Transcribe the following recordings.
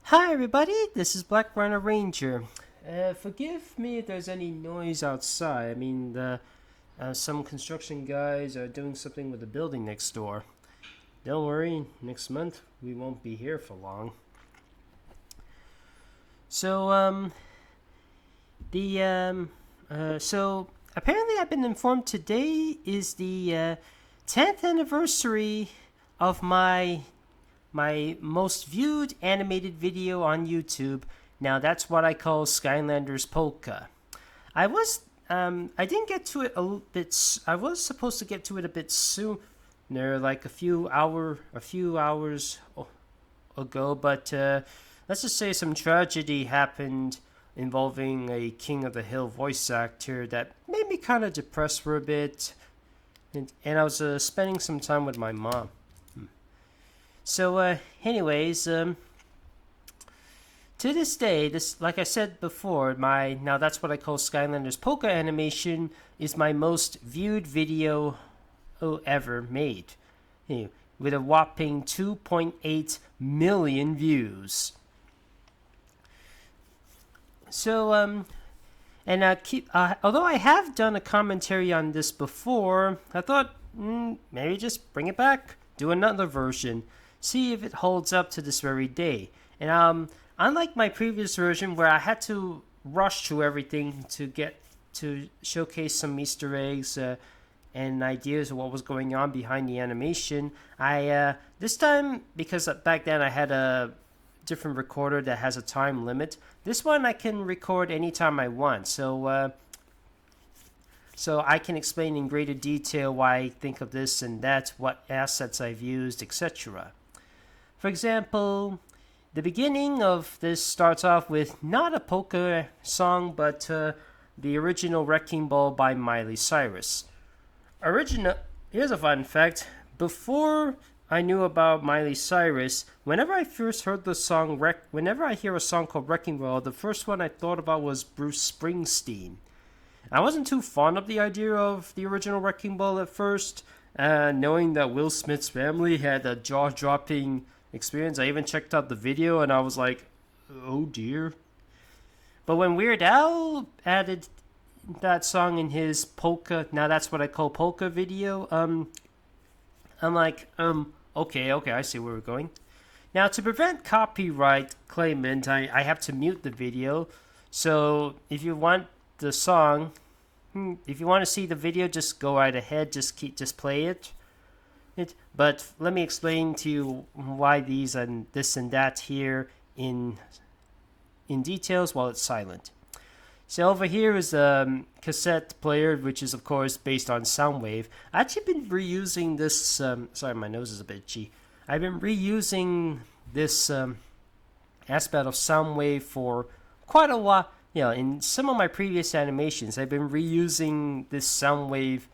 Hi everybody, this is Black Rhino Ranger. Forgive me if there's any noise outside. Some construction guys are doing something with the building next door. Don't worry, next month we won't be here for long. So, so apparently I've been informed today is the 10th anniversary of my most viewed animated video on YouTube. Now that's what I call Skylanders Polka. I didn't get to it a bit. I was supposed to get to it a bit sooner, like a few hours ago. But let's just say some tragedy happened involving a King of the Hill voice actor that made me kind of depressed for a bit. And I was spending some time with my mom. So, to this day, like I said before, now that's what I call Skylanders Polka animation is my most viewed video ever made, with a whopping 2.8 million views. So, although I have done a commentary on this before, I thought maybe just bring it back, do another version. See if it holds up to this very day. And unlike my previous version where I had to rush through everything to showcase some Easter eggs and ideas of what was going on behind the animation, I this time, because back then I had a different recorder that has a time limit, this one I can record anytime I want. So I can explain in greater detail why I think of this and that, what assets I've used, etc. For example, the beginning of this starts off with not a polka song, but the original Wrecking Ball by Miley Cyrus. Here's a fun fact. Before I knew about Miley Cyrus, whenever I first heard the song, whenever I hear a song called Wrecking Ball, the first one I thought about was Bruce Springsteen. I wasn't too fond of the idea of the original Wrecking Ball at first, knowing that Will Smith's family had a jaw-dropping experience. I even checked out the video and I was like, oh dear. But when Weird Al added that song in his polka, now that's what I call polka video, I'm like, okay, I see where we're going. Now, to prevent copyright claimant, I have to mute the video. So if you want the song, if you want to see the video, just go right ahead, just play it. But let me explain to you why these and this and that here in details while it's silent. So over here is a cassette player, which is of course based on Soundwave. I've actually been reusing this. Sorry, my nose is a bit itchy. I've been reusing this aspect of Soundwave for quite a while. In some of my previous animations, I've been reusing this Soundwave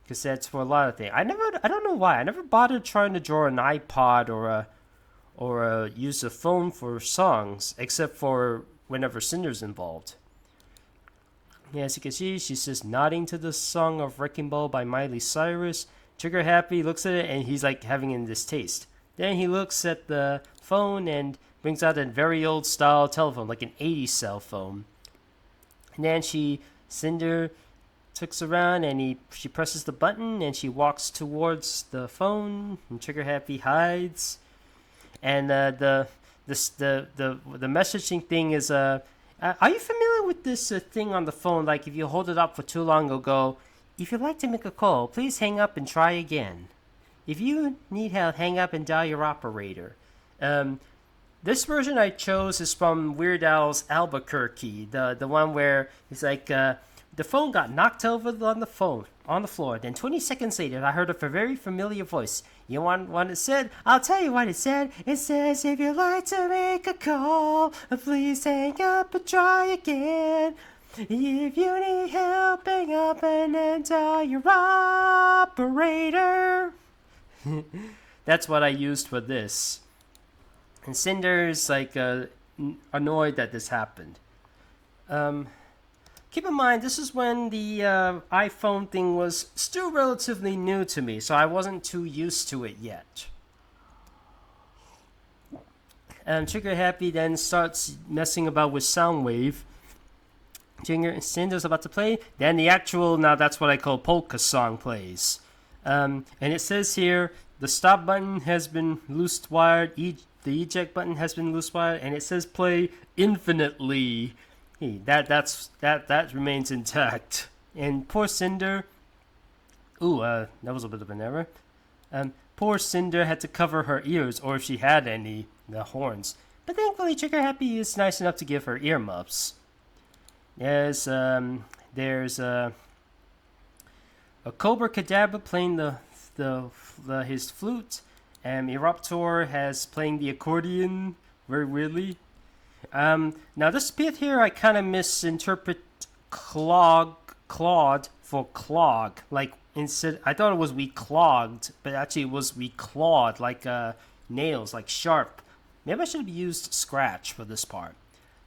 cassettes for a lot of things. I don't know why. I never bothered trying to draw an iPod or use a phone for songs, except for whenever Cinder's involved. As you can see, she's just nodding to the song of Wrecking Ball by Miley Cyrus. Trigger happy, looks at it, and he's like having in distaste. Then he looks at the phone and brings out a very old style telephone, like an 80s cell phone. And then Cinder looks around and she presses the button and she walks towards the phone and Trigger Happy hides. And the messaging thing is are you familiar with this thing on the phone? Like if you hold it up for too long, it'll go, if you'd like to make a call, please hang up and try again. If you need help, hang up and dial your operator. This version I chose is from Weird Al's Albuquerque, the one where it's like the phone got knocked over on the floor. Then 20 seconds later, I heard a very familiar voice. You want what it said? I'll tell you what it said. It says, if you'd like to make a call, please hang up and try again. If you need help, hang up and then dial your operator. That's what I used for this. And Cinder's like annoyed that this happened. Keep in mind, this is when the iPhone thing was still relatively new to me, so I wasn't too used to it yet. Trigger Happy then starts messing about with Soundwave. Cinder's about to play. Then the actual, now that's what I call polka song plays. And it says here, the stop button has been loose wired, the eject button has been loose wired, and it says play infinitely. Hey, that remains intact. And poor Cinder, that was a bit of an error. Poor Cinder had to cover her ears, or if she had any, the horns. But thankfully, Trigger Happy is nice enough to give her earmuffs. There's a Cobra Cadabra playing his flute, and Eruptor has playing the accordion very weirdly. Now this bit here I kind of misinterpret Claude for clog. Like instead, I thought it was we clogged, but actually it was we clawed, like nails, like sharp. Maybe I should have used scratch for this part.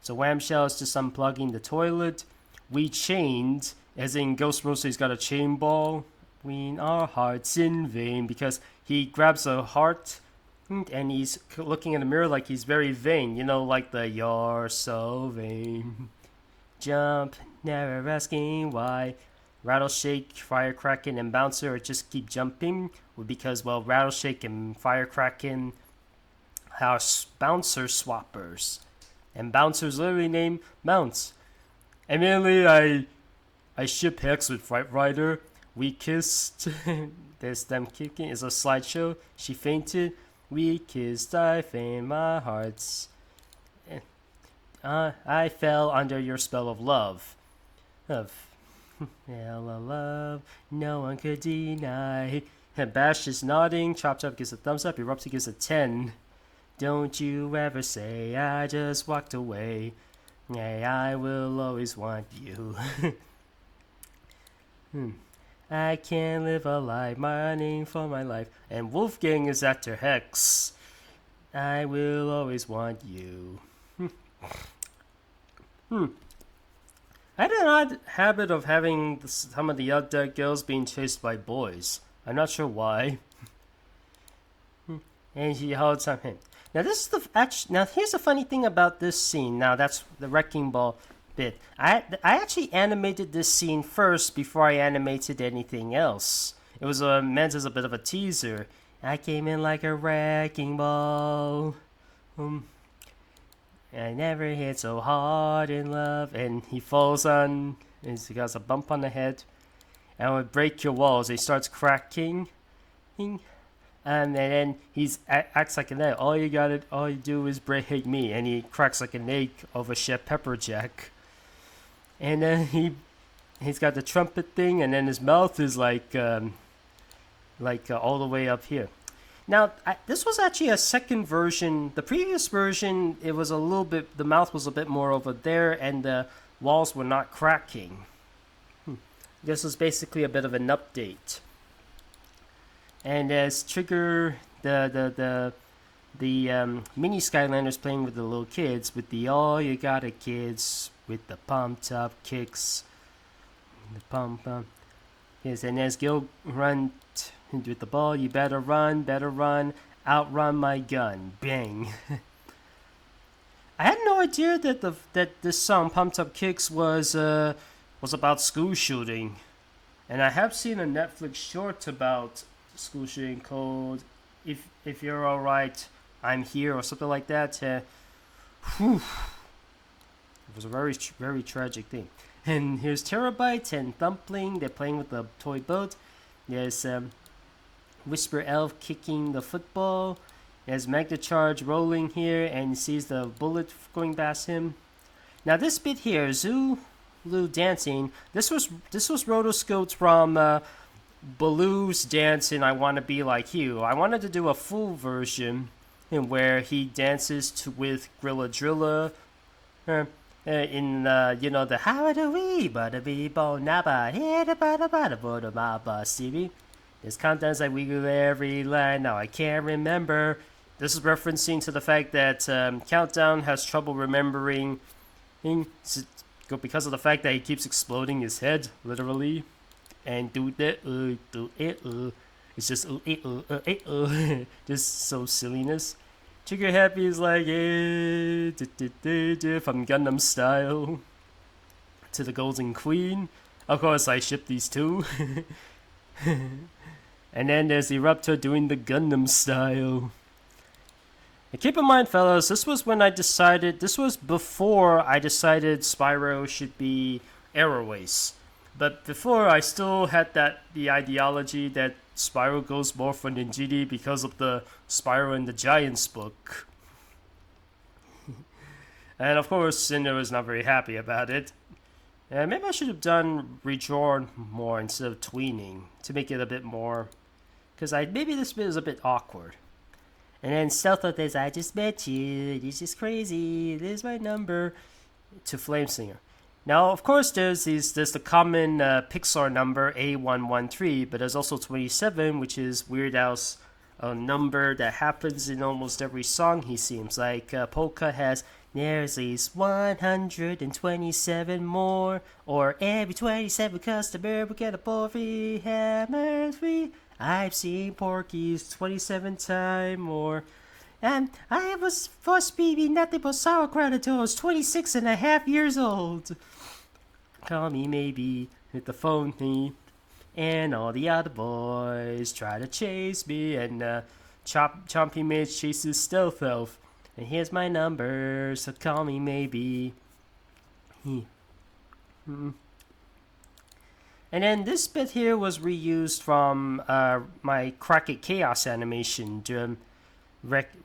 So Whamshell is just unplugging the toilet. We chained, as in Ghost Rosary's got a chain ball. Wean our hearts in vain, because he grabs a heart and he's looking in the mirror like he's very vain. You know, like the "you're so vain." Jump, never asking why. Rattleshake, Firecracken, and Bouncer just keep jumping. Because, well, Rattleshake and Firecracken are Bouncer swappers. And Bouncer's literally named Bounce. Immediately, I ship Hex with Fright Rider. We kissed. There's them kicking. It's a slideshow. She fainted. We kissed. I faint my hearts. I fell under your spell of love. Love, no one could deny. Bash is nodding. Chop Chop gives a thumbs up. Eruptor gives a 10. Don't you ever say I just walked away. Hey, I will always want you. I can't live a life running for my life. And Wolfgang is after Hex. I will always want you. I had an odd habit of having some of the other girls being chased by boys. I'm not sure why. And he holds on him. Now this is now here's the funny thing about this scene. Now that's the Wrecking Ball bit. I actually animated this scene first before I animated anything else. It was meant as a bit of a teaser. I came in like a wrecking ball. I never hit so hard in love. And he falls on. He got a bump on the head. And would break your walls. He starts cracking. And then he acts like an egg. All you do is break me. And he cracks like an egg of a Chef Pepperjack. And then he's got the trumpet thing, and then his mouth is like all the way up here. Now, this was actually a second version. The previous version, it was a little bit, the mouth was a bit more over there, and the walls were not cracking. This was basically a bit of an update. And as Trigger, the mini Skylanders playing with the little kids, with the all you gotta kids, with the pumped up kicks, the pump. Yes, and as Gil run with the ball, you better run, outrun my gun, bang. I had no idea that this song Pumped Up Kicks was about school shooting, and I have seen a Netflix short about school shooting called "If You're Alright, I'm Here" or something like that. It was a very, very tragic thing. And here's Terabyte and Thumpling. They're playing with the toy boat. There's Whisper Elf kicking the football. There's Magna Charge rolling here and sees the bullet going past him. Now this bit here, Zulu dancing. This was rotoscoped from Baloo's dance in I Wanna Be Like You. I wanted to do a full version where he dances with Grilla Drilla. In the how do we bada be bo naba here the bada bada boda maba CV. There's countdowns like we do every line. Now I can't remember. This is referencing to the fact that Countdown has trouble remembering because of the fact that he keeps exploding his head, literally. And it's just just so silliness. Trigger Happy is like, from Gundam Style to the Golden Queen. Of course, I ship these two. And then there's Eruptor doing the Gundam Style. And keep in mind, fellas, this was when I decided, this was before I decided Spyro should be Aeroways. But before, I still had the ideology that Spyro goes more for Ninjiri because of the Spyro and the Giants book. And of course, Cinder was not very happy about it. And maybe I should have done redrawn more instead of tweening to make it a bit more, because maybe this bit is a bit awkward. And then Stealth says, I just met you, this is crazy, this is my number, to Flameslinger. Now, of course, there's the common Pixar number, A113, but there's also 27, which is Weird Al's number that happens in almost every song he seems like. Polka has, there's at least 127 more, or every 27 customer will get a ball free, hammer free. I've seen Porky's 27 times more. And I was first baby nothing but sauerkraut until I was 26 and a half years old. Call me maybe, hit the phone me. And all the other boys try to chase me. And Chompy Mage chases Stealth Elf. And here's my number, so call me maybe. And then this bit here was reused from my Crockett Chaos animation.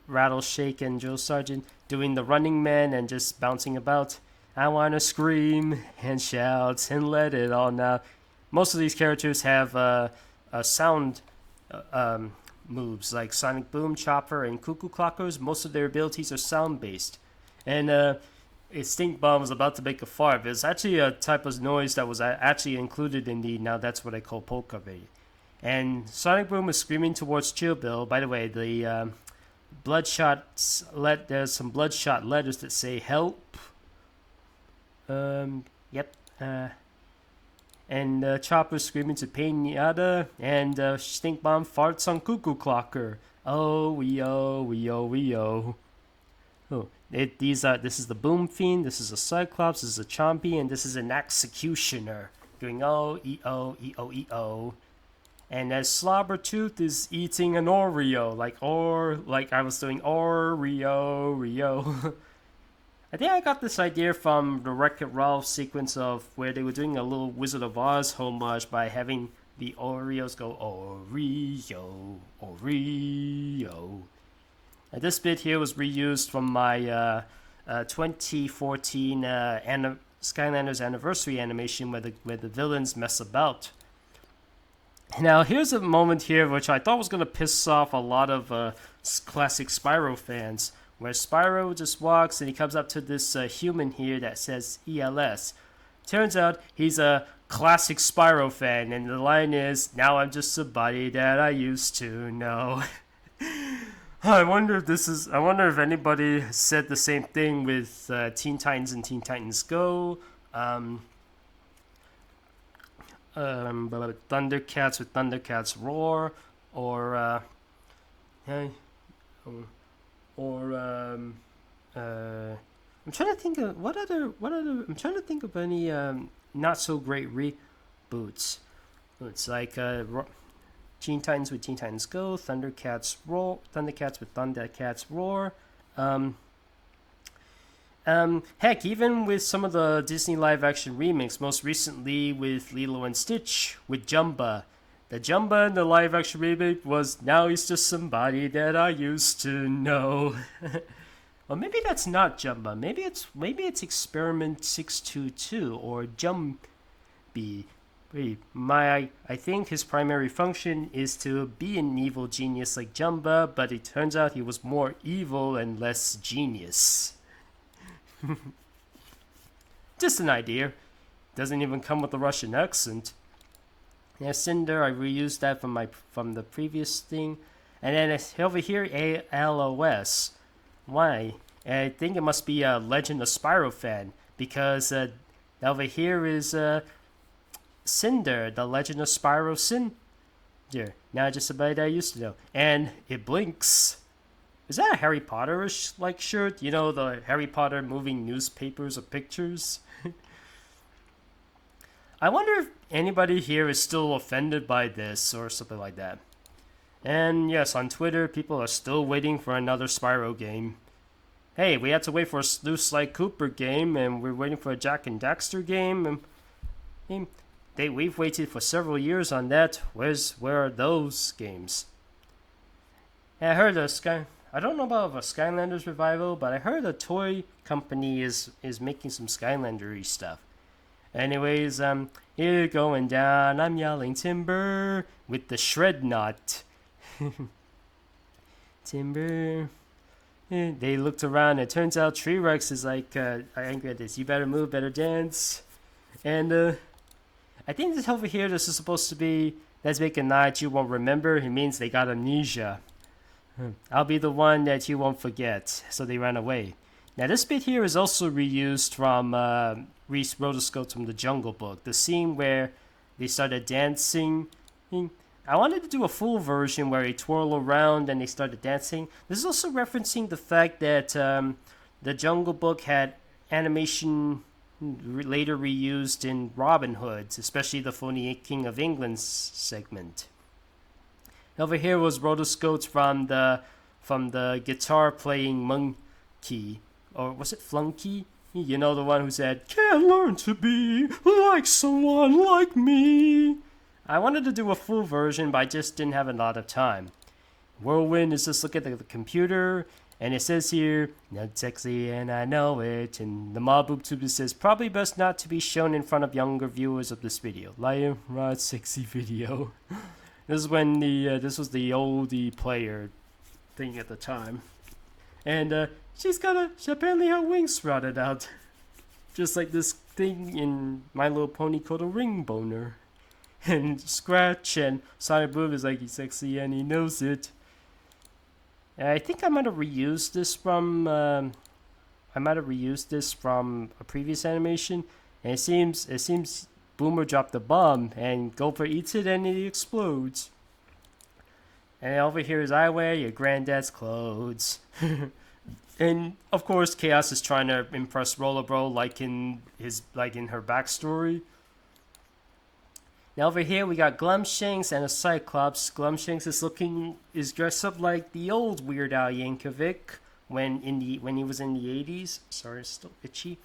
Rattle, Shake, and Drill Sergeant doing the Running Man and just bouncing about. I wanna scream and shout and let it all out. Most of these characters have sound moves like Sonic Boom, Chopper, and Cuckoo Clockers. Most of their abilities are sound based. And Stink Bomb was about to make a fart. It's actually a type of noise that was actually included in the Now That's What I Call Polka video. And Sonic Boom is screaming towards Chill Bill. By the way, the there's some bloodshot letters that say help. Yep. And Chopper screaming to Pinata, and Stink Bomb farts on Cuckoo Clocker. Oh, we oh, we oh, we oh. Oh, this is the Boom Fiend, this is a Cyclops, this is a Chompy, and this is an Executioner. Doing oh, e-oh, e-oh, e-oh. And as Slobbertooth is eating an Oreo, like I was doing Oreo, Rio. I think I got this idea from the Wreck-It Ralph sequence of where they were doing a little Wizard of Oz homage by having the Oreos go Oreo, Oreo. And this bit here was reused from my 2014 Skylanders anniversary animation where the villains mess about. Now here's a moment here which I thought was going to piss off a lot of classic Spyro fans, where Spyro just walks and he comes up to this human here that says ELS. Turns out he's a classic Spyro fan, and the line is, now I'm just somebody that I used to know. I wonder if anybody said the same thing with Teen Titans and Teen Titans Go. Thundercats with Thundercats Roar, or I'm trying to think of what other I'm trying to think of any not so great reboots. It's like Teen Titans with Teen Titans Go, Thundercats Roar, Thundercats with Thundercats Roar. Heck, even with some of the Disney live-action remakes, most recently with Lilo and Stitch with Jumba. The Jumba in the live-action remake was, now he's just somebody that I used to know. Well, maybe that's not Jumba. Maybe it's Experiment 622 or Jumby. I think his primary function is to be an evil genius like Jumba, but it turns out he was more evil and less genius. Just an idea. Doesn't even come with a Russian accent. Yeah, Cinder, I reused that from the previous thing. And then over here, ALOS. Why? I think it must be a Legend of Spyro fan, because over here is Cinder, the Legend of Spyro Cinder. Now just somebody that I used to know. And it blinks. Is that a Harry Potter-ish like shirt? You know, the Harry Potter moving newspapers or pictures? I wonder if anybody here is still offended by this or something like that. And yes, on Twitter, people are still waiting for another Spyro game. Hey, we had to wait for a new Sly Cooper game, and we're waiting for a Jack and Daxter game. And we've waited for several years on that. Where are those games? And I heard I don't know about a Skylanders revival, but I heard a toy company is making some Skylandery stuff. Anyways, here going down, I'm yelling timber with the shred knot. Timber. They looked around. It turns out Tree Rex is like, I'm angry at this. You better move, better dance. And I think this over here, this is supposed to be, let's make a night you won't remember. It means they got amnesia. I'll be the one that you won't forget. So they ran away. Now this bit here is also reused from Reese Rotoscoped from the Jungle Book. The scene where they started dancing. I wanted to do a full version where they twirl around and they started dancing. This is also referencing the fact that the Jungle Book had animation later reused in Robin Hood, especially the Phony King of England segment. Over here was rotoscoped from the guitar playing monkey, or was it Flunky? You know, the one who said, "Can't learn to be like someone like me." I wanted to do a full version, but I just didn't have a lot of time. Whirlwind is just look at the computer, and it says here, "Not sexy, and I know it." And the mob booktuber says, "Probably best not to be shown in front of younger viewers of this video." Lion Rod sexy video. This is when this was the oldie player thing at the time, and she's apparently her wings sprouted out, just like this thing in My Little Pony called a ring boner. And Scratch and Sonic Boom is like, he's sexy and he knows it. And I think I might have reused this from a previous animation, and it seems Boomer dropped the bomb and Gopher eats it and it explodes. And over here is I wear your granddad's clothes. And of course Chaos is trying to impress Roller Bro like in her backstory. Now over here we got Glumshanks and a Cyclops. Glumshanks is dressed up like the old Weird Al Yankovic when he was in the 80s. Sorry, it's still itchy.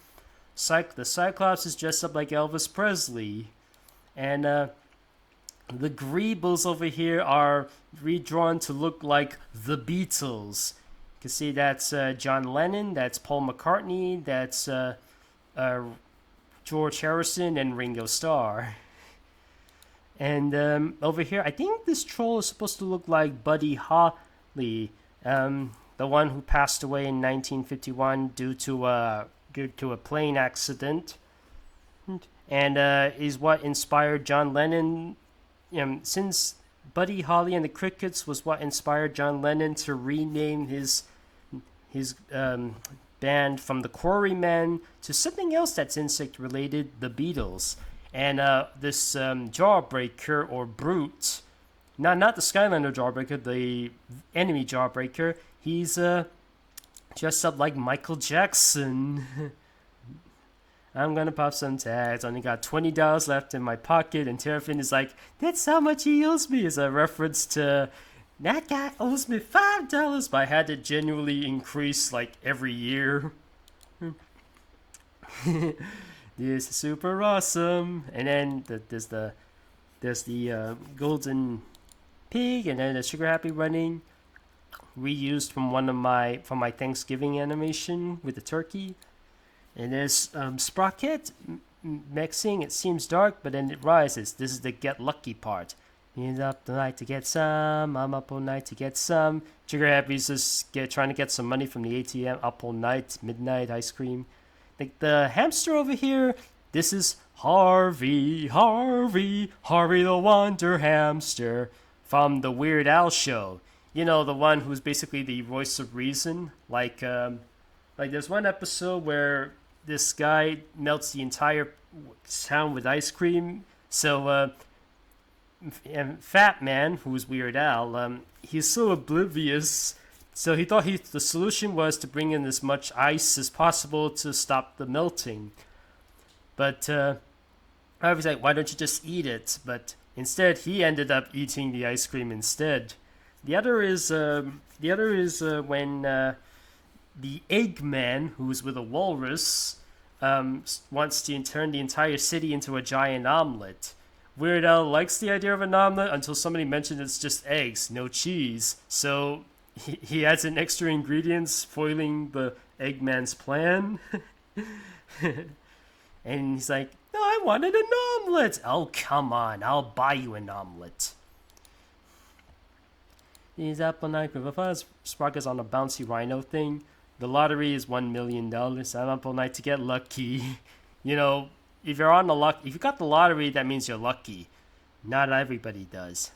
The Cyclops is dressed up like Elvis Presley. And the Greebles over here are redrawn to look like the Beatles. You can see that's John Lennon, that's Paul McCartney, that's George Harrison, and Ringo Starr. And over here, I think this troll is supposed to look like Buddy Holly, the one who passed away in 1951 due to a plane accident, and is what inspired John Lennon. Since Buddy Holly and the Crickets was what inspired John Lennon to rename his band from the Quarrymen to something else that's insect related, the Beatles. And this Jawbreaker or Brute, not the Skylander Jawbreaker, the enemy Jawbreaker, he's dressed up like Michael Jackson. I'm gonna pop some tags. Only got $20 left in my pocket, and Terrafin is like, "That's how much he owes me," as a reference to that guy owes me $5, but I had to genuinely increase like every year. This is super awesome. And then there's the golden pig, and then the Sugar Happy running, reused from my Thanksgiving animation with the turkey. And there's Sprocket mixing. It seems dark, but then it rises. This is the get lucky part. He's up all night to get some. I'm up all night to get some. Sugar Happy's just trying to get some money from the ATM. Up all night, midnight ice cream. The hamster over here, this is Harvey the Wonder Hamster from the Weird Al show. You know, the one who's basically the voice of reason. Like there's one episode where this guy melts the entire town with ice cream. So, and Fat Man, who's Weird Al, he's so oblivious So he thought the solution was to bring in as much ice as possible to stop the melting. But I was like, why don't you just eat it? But instead, he ended up eating the ice cream instead. The other is when the Eggman, who's with a walrus, wants to turn the entire city into a giant omelet. Weird Al likes the idea of an omelet until somebody mentioned it's just eggs, no cheese. So he adds in extra ingredients, spoiling the Eggman's plan. And he's like, no, I wanted an omelet. Oh, come on, I'll buy you an omelet. He's up all night. Spark is on a bouncy rhino thing. The lottery is $1 million. I'm up all night to get lucky. You know, if you got the lottery, that means you're lucky. Not everybody does.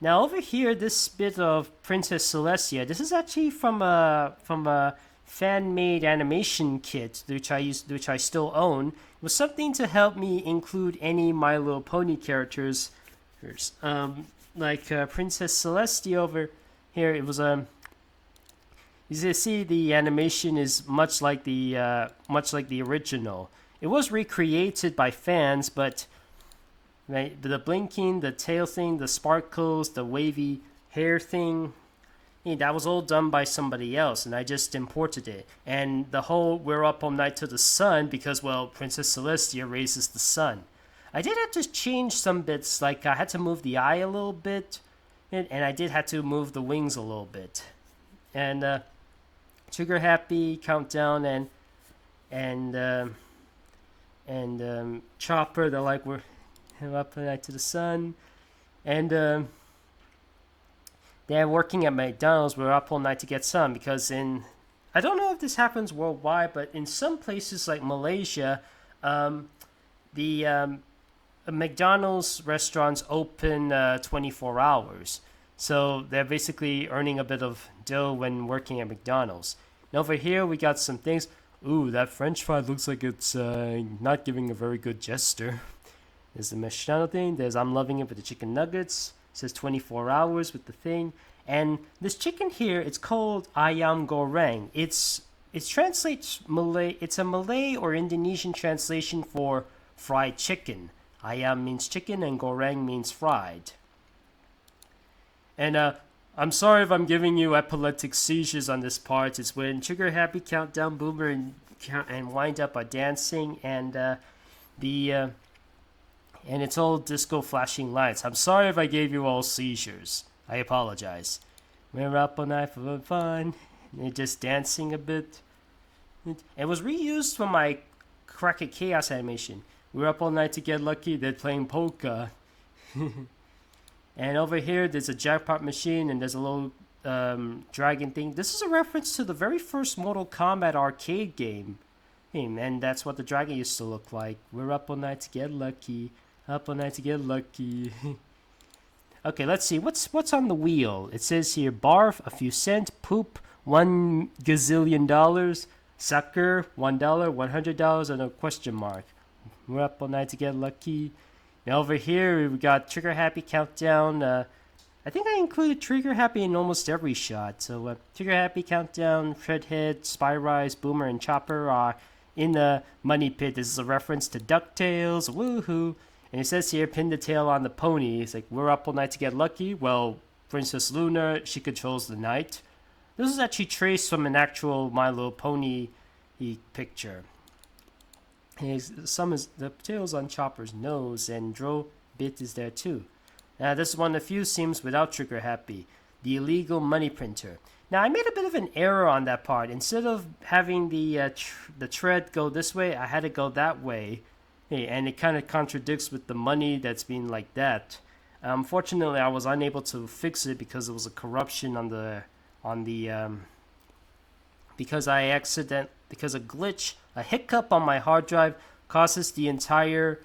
Now over here, this bit of Princess Celestia. This is actually from a fan-made animation kit, which I still own. It was something to help me include any My Little Pony characters. Like Princess Celestia over here. It was you see, the animation is much like the original. It was recreated by fans, but right, the blinking, the tail thing, the sparkles, the wavy hair thing, that was all done by somebody else, and I just imported it. And the whole "we're up all night to the sun" because, well, Princess Celestia raises the sun. I did have to change some bits, like I had to move the eye a little bit, and I did have to move the wings a little bit. And Trigger Happy, Countdown, and Chopper, they're like, we're up all night to the sun. And they're working at McDonald's, we're up all night to get some, because I don't know if this happens worldwide, but in some places like Malaysia, the McDonald's restaurants open 24 hours. So they're basically earning a bit of dough when working at McDonald's. And over here, we got some things. Ooh, that French fry looks like it's not giving a very good gesture. There's the Mexicano thing. There's I'm loving it with the chicken nuggets. It says 24 hours with the thing. And this chicken here, it's called ayam goreng. It translates Malay. It's a Malay or Indonesian translation for fried chicken. Ayam means chicken and goreng means fried. And I'm sorry if I'm giving you epileptic seizures on this part. It's when Trigger Happy, Countdown, Boomer, and Wind Up are dancing, and and it's all disco flashing lights. I'm sorry if I gave you all seizures. I apologize. We're up all night for fun. They're just dancing a bit. It was reused from my Cracket Chaos animation. We're up all night to get lucky. They're playing polka. And over here, there's a jackpot machine, and there's a little dragon thing. This is a reference to the very first Mortal Kombat arcade game. And that's what the dragon used to look like. We're up all night to get lucky. Up all night to get lucky. Okay, let's see. What's on the wheel? It says here, barf, a few cents. Poop, $1 gazillion. Sucker, $1, $100, and a question mark. We're up all night to get lucky. And over here, we got Trigger Happy, Countdown. I think I included Trigger Happy in almost every shot. So Trigger Happy, Countdown, Shredhead, Spyrise, Boomer, and Chopper are in the money pit. This is a reference to DuckTales. Woohoo! And it says here, pin the tail on the pony. It's like, we're up all night to get lucky. Well, Princess Luna, she controls the night. This is actually traced from an actual My Little Pony picture. Some is the tails on Chopper's nose, and Dro bit is there too. Now this is one of the few scenes without Trigger Happy, the illegal money printer. Now I made a bit of an error on that part. Instead of having the tread go this way, I had it go that way, and it kind of contradicts with the money that's being like that. Unfortunately, I was unable to fix it because it was a corruption because a glitch, a hiccup on my hard drive causes the entire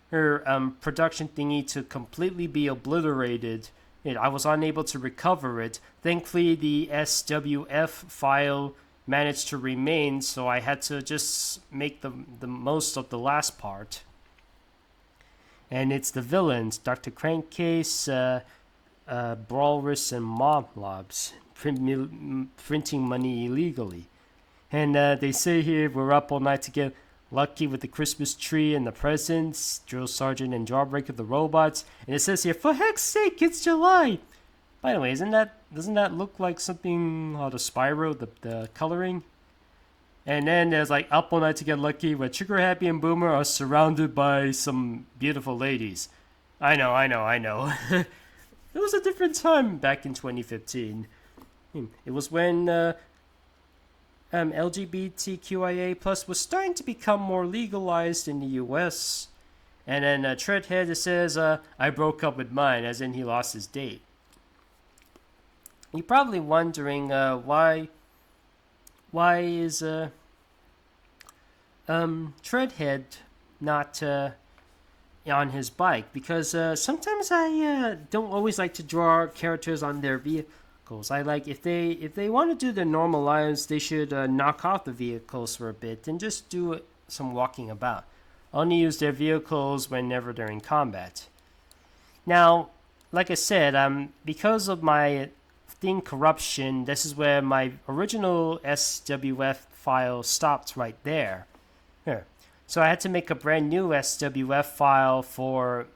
production thingy to completely be obliterated. I was unable to recover it. Thankfully, the SWF file managed to remain, so I had to just make the most of the last part. And it's the villains, Dr. Crankcase, Brawlers, and Moblobs. printing money illegally. And they say here we're up all night to get lucky with the Christmas tree and the presents, Drill Sergeant and Jawbreaker the robots. And it says here, for heck's sake, it's July. By the way, doesn't that look like something out of Spyro, the coloring? And then there's like up all night to get lucky, where Trigger Happy and Boomer are surrounded by some beautiful ladies. I know. It was a different time back in 2015. It was when LGBTQIA plus was starting to become more legalized in the US. And then Treadhead says, I broke up with mine, as in he lost his date. You're probably wondering why is Treadhead not on his bike? Because sometimes I don't always like to draw characters on their vehicles. I like if they want to do their normal lives, they should knock off the vehicles for a bit and just do some walking about. Only use their vehicles whenever they're in combat. Now, like I said, because of my thing corruption, this is where my original SWF file stopped right there. Here. So I had to make a brand new SWF file for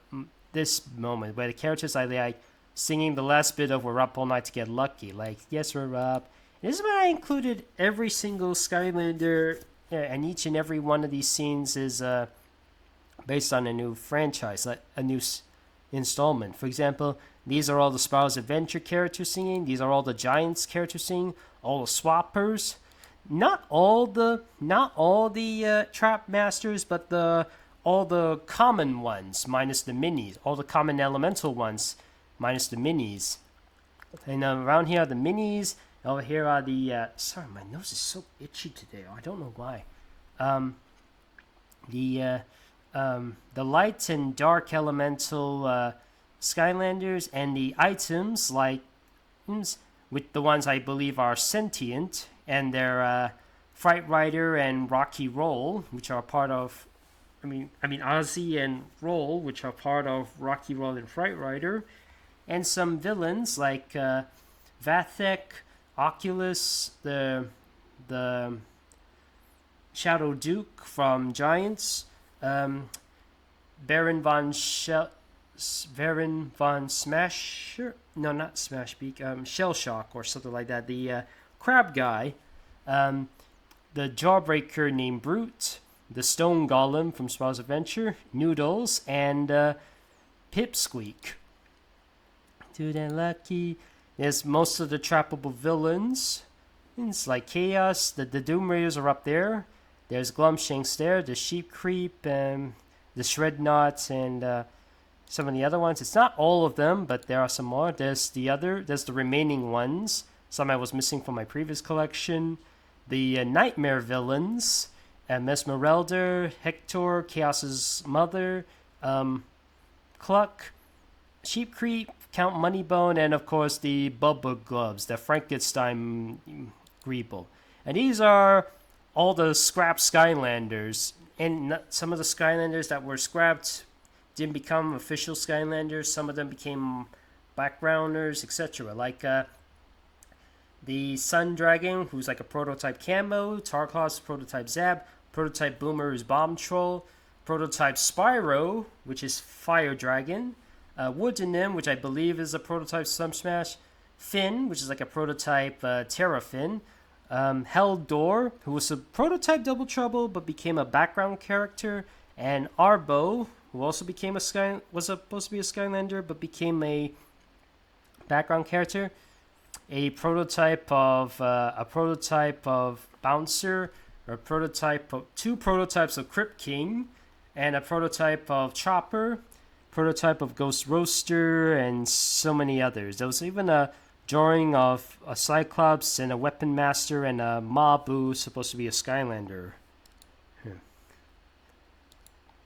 this moment, where the characters I like singing the last bit of We're Up All Night to Get Lucky, like, yes, we're up. This is where I included every single Skylander, and each and every one of these scenes is based on a new franchise, like a new installment. For example, these are all the Spyro's Adventure characters singing. These are all the Giants characters singing. All the Swappers. Not all the Trap Masters, but all the common ones minus the minis. All the common elemental ones minus the minis. And around here are the minis. Over here are the sorry, my nose is so itchy today. I don't know why. The light and dark elemental Skylanders, and the items like with the ones I believe are sentient, and they're Fright Rider and Rocky Roll, which are part of I mean Ozzy and Roll, which are part of Rocky Roll and Fright Rider, and some villains like Vathek, Oculus, the Shadow Duke from Giants, Baron von Smasher, no, not Smashbeak, Shell Shock or something like that. The Crab Guy, the Jawbreaker named Brute, the Stone Golem from Spyro's Adventure, Noodles, and Pipsqueak. To that lucky. There's most of the trappable villains. It's like Chaos. The Doom Raiders are up there. There's Glumshanks there. The Sheep Creep, and the Shredknots, and some of the other ones. It's not all of them, but there are some more. There's the remaining ones. Some I was missing from my previous collection. The Nightmare villains, Mesmerelda, Hector, Chaos's mother, Cluck, Sheep Creep, Count Moneybone, and of course the Bubba Gloves, the Frankenstein Greeble. And these are all the scrap Skylanders. And some of the Skylanders that were scrapped didn't become official Skylanders. Some of them became backgrounders, etc. Like the Sun Dragon, who's like a prototype Camo, Tarkos, prototype Zab, prototype Boomer is Bomb Troll, prototype Spyro, which is Fire Dragon, Woodenim, which I believe is a prototype Sun Smash, Finn, which is like a prototype Terrafin, Heldor, who was a prototype Double Trouble but became a background character, and Arbo, who also was supposed to be a Skylander but became a background character. Two prototypes of Crypt King, and a prototype of Chopper, prototype of Ghost Roaster, and so many others. There was even a drawing of a Cyclops and a Weapon Master and a Mabu, supposed to be a Skylander.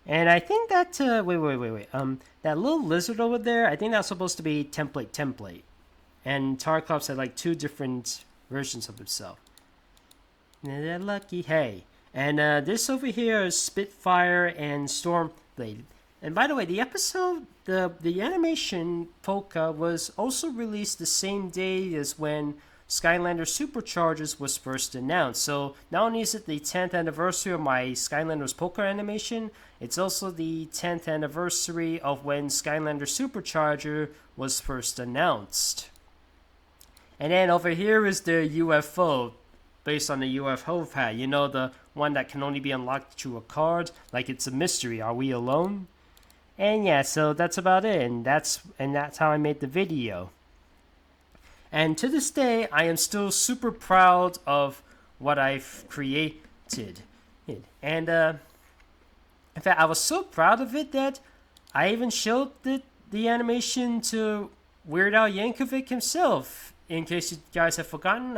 And I think that wait. That little lizard over there, I think that's supposed to be template. And Tarklops had like two different versions of himself. Lucky, hey. And this over here is Spitfire and Stormblade. And by the way, the episode, the animation Polka was also released the same day as when Skylanders Superchargers was first announced. So not only is it the 10th anniversary of my Skylanders Polka animation, it's also the 10th anniversary of when Skylanders Supercharger was first announced. And then over here is the UFO, based on the UFO pad. You know, the one that can only be unlocked through a card, like it's a mystery. Are we alone? And yeah, so that's about it, and that's how I made the video. And to this day, I am still super proud of what I've created. And in fact, I was so proud of it that I even showed the animation to Weird Al Yankovic himself. In case you guys have forgotten,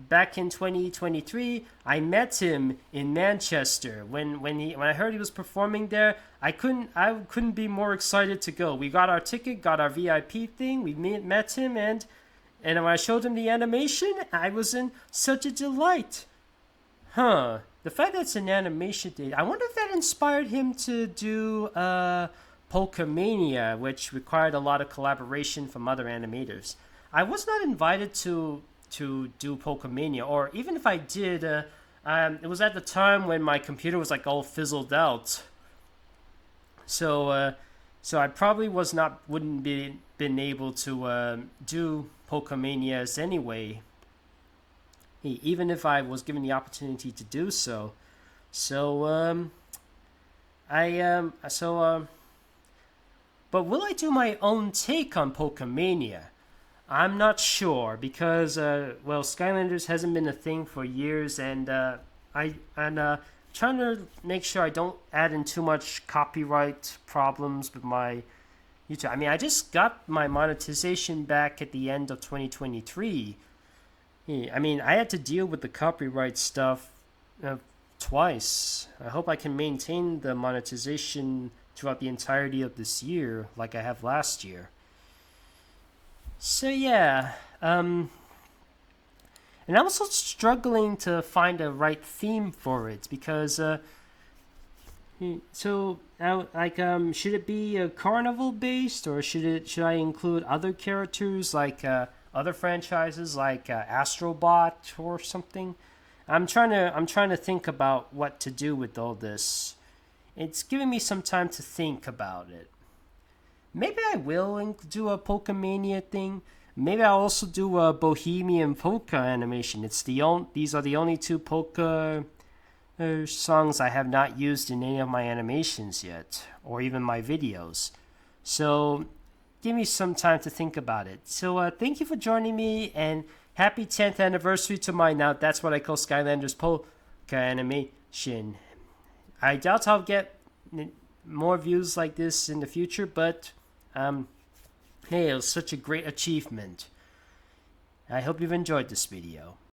back in 2023, I met him in Manchester. When I heard he was performing there, I couldn't be more excited to go. We got our ticket, got our VIP thing. We met him, and when I showed him the animation, I was in such a delight. The fact that it's an animation thing, I wonder if that inspired him to do Polkamania, which required a lot of collaboration from other animators. I was not invited to do Polkamania, or even if I did, it was at the time when my computer was like all fizzled out. So I probably wouldn't be been able to do Polkamanias anyway, even if I was given the opportunity to do so. But will I do my own take on Polkamania? I'm not sure because Skylanders hasn't been a thing for years, and I'm trying to make sure I don't add in too much copyright problems with my YouTube. I mean, I just got my monetization back at the end of 2023. I mean, I had to deal with the copyright stuff twice. I hope I can maintain the monetization throughout the entirety of this year, like I have last year. So yeah, and I'm also struggling to find a right theme for it because, should it be carnival based, or should I include other characters like other franchises like Astrobot or something? I'm trying to think about what to do with all this. It's giving me some time to think about it. Maybe I will do a Polkamania thing. Maybe I'll also do a Bohemian Polka animation. These are the only two polka songs I have not used in any of my animations yet, or even my videos. So give me some time to think about it. So thank you for joining me, and happy 10th anniversary to my, now that's what I call Skylanders Polka animation. I doubt I'll get more views like this in the future, but hey, it was such a great achievement. I hope you've enjoyed this video.